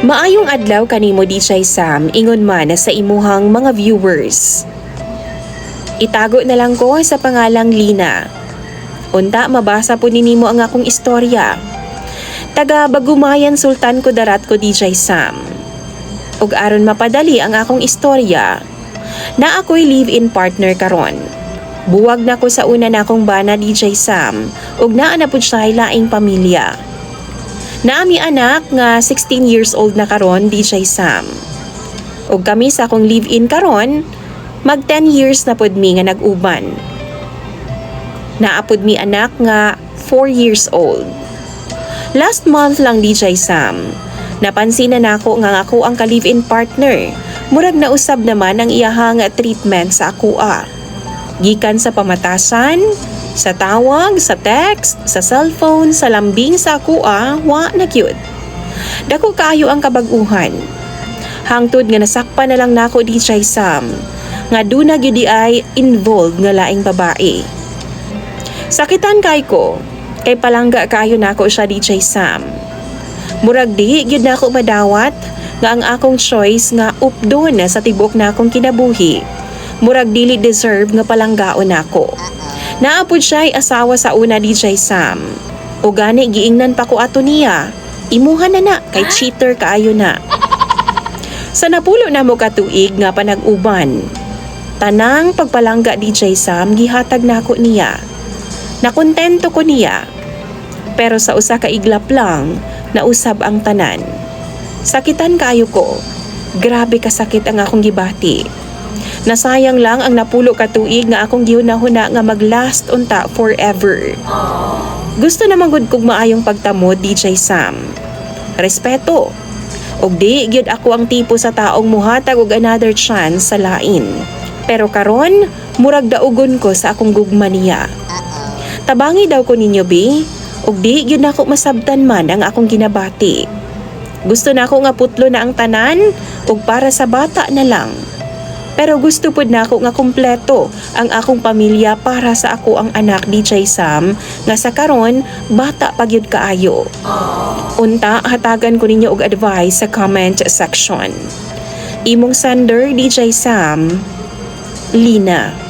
Maayong adlaw kanimo DJ Sam, ingon man sa imuhang mga viewers. Itago na lang ko sa pangalang Lina. Unta mabasa po ninimo ang akong istorya. Taga Bagumayan Sultan ko darat ko DJ Sam. Ug aron mapadali ang akong istorya, na ako'y live-in partner karon. Buwag na ko sa una na akong bana DJ Sam, ug naa na pud siya laing pamilya. Naami anak nga 16 years old na karon DJ Sam. Ug kami sa akong live-in karon, mag 10 years na pud mi nga nag-uban. Naapod mi anak nga 4 years old. Last month lang DJ Sam, napansin na nako nga ako ang ka-live-in partner. Murag na usab naman ang iyahang treatment sa akoa. Gikan sa pamatasan, sa tawag, sa text, sa cellphone, sa lambing sa akoa, wa na cute. Dako kaayo ang kabaguhan. Hangtod nga nasakpan na lang nako DJ Sam, nga duna gyud ay involved nga laing babae. Sakitan kay ko, kay palangga kayo nako siya DJ Sam. Murag di gyud nako madawat nga ang akong choice nga updon sa tibok na akong kinabuhi. Murag dili deserve nga palanggaon nako. Naapod siya'y asawa sa una DJ Sam. O gani giingnan pa ko ato niya. Imuha na kay cheater kaayo na. Sa napulo na mo katuig nga panag-uban, tanang pagpalangga DJ Sam gihatag nako niya. Nakontento ko niya. Pero sa usa ka iglap lang, nausab ang tanan. Sakitan kaayo ko. Grabe kasakit ang akong gibati. Nasayang lang ang napulo katuig nga akong gihunahuna nga maglast unta forever. Gusto naman gud kog maayong pagtamod DJ Sam. Respeto. Og di gyud ako ang tipo sa taong muhatag og another chance sa lain. Pero karon, murag daugon ko sa akong gugma niya. Tabangi daw ko ninyo bi, og di gyud nako masabtan man ang akong ginabati. Gusto nako nga putlo na ang tanan ug para sa bata na lang. Pero gusto pod nako nga kumpleto ang akong pamilya para sa ako ang anak DJ Sam nga sa karon bata pa gyud kaayo. Unta hatagan ko ninyo og advice sa comment section. Imong sender DJ Sam, Lina.